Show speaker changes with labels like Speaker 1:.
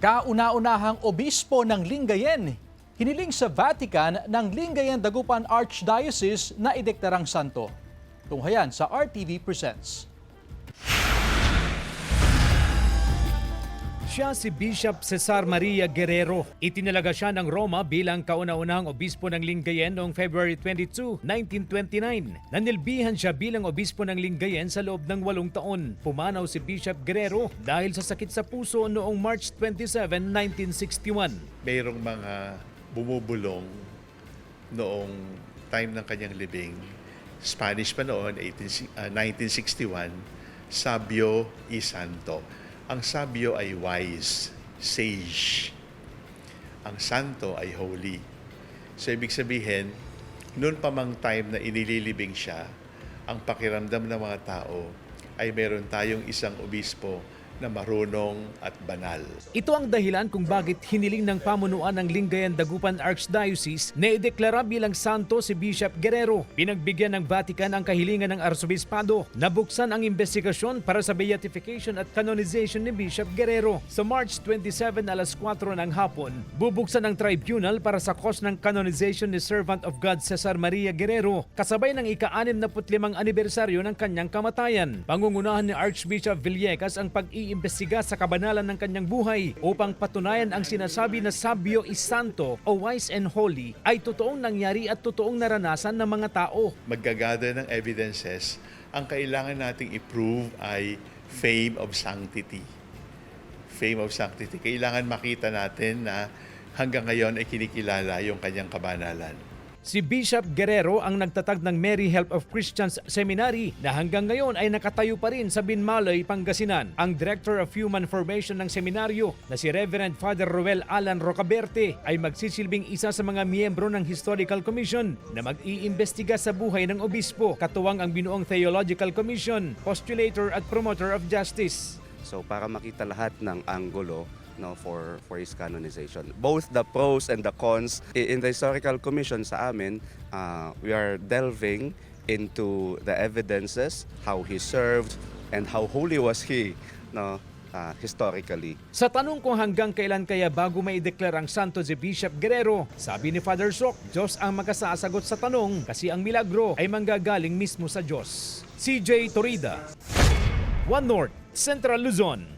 Speaker 1: Kauna-unahang obispo ng Lingayen, hiniling sa Vatican ng Lingayen Dagupan Archdiocese na ideklarang santo. Tunghayan sa RTV Presents.
Speaker 2: Siya si Bishop Cesar Maria Guerrero. Itinalaga siya ng Roma bilang kauna-unahang obispo ng Lingayen noong February 22, 1929. Nanilbihan siya bilang obispo ng Lingayen sa loob ng 8 taon. Pumanaw si Bishop Guerrero dahil sa sakit sa puso noong March 27, 1961.
Speaker 3: Mayroong mga bumubulong noong time ng kanyang libing. Spanish pa noon, 1961, Sabio y Santo. Ang sabio ay wise, sage. Ang santo ay holy. So ibig sabihin, noon pa mang time na inililibing siya, ang pakiramdam ng mga tao ay meron tayong isang obispo na marunong at banal.
Speaker 2: Ito ang dahilan kung bakit hiniling ng pamunuan ng Lingayen Dagupan Archdiocese na ideklara bilang santo si Bishop Guerrero. Pinagbigyan ng Vatican ang kahilingan ng Arsobispado na buksan ang investigasyon para sa beatification at canonization ni Bishop Guerrero. Sa March 27 alas 4 ng hapon, bubuksan ang tribunal para sa cause ng canonization ni Servant of God Cesar Maria Guerrero, kasabay ng ika-65 anibersaryo ng kanyang kamatayan. Pangungunahan ni Archbishop Villegas ang pag-iimbestiga sa kabanalan ng kanyang buhay upang patunayan ang sinasabi na sabio is santo o wise and holy ay totoong nangyari at totoong naranasan ng mga tao.
Speaker 3: Maggagather ng evidences, ang kailangan nating i-prove ay fame of sanctity. Fame of sanctity. Kailangan makita natin na hanggang ngayon ay kinikilala yung kanyang kabanalan.
Speaker 2: Si Bishop Guerrero ang nagtatag ng Mary Help of Christians Seminary na hanggang ngayon ay nakatayo pa rin sa Binmaloy, Pangasinan. Ang Director of Human Formation ng seminaryo na si Reverend Father Roel Alan Rocaberte ay magsisilbing isa sa mga miyembro ng Historical Commission na mag-iimbestiga sa buhay ng obispo, katuwang ang binuong Theological Commission, postulator at promoter of justice.
Speaker 4: So para makita lahat ng anggulo for his canonization. Both the pros and the cons. In the Historical Commission sa amin, we are delving into the evidences, how he served, and how holy was he historically.
Speaker 2: Sa tanong kung hanggang kailan kaya bago maideklarang santo si Bishop Guerrero, sabi ni Father Sok, Diyos ang magsasagot sa tanong kasi ang milagro ay manggagaling mismo sa Diyos. CJ Torrida, One North, Central Luzon.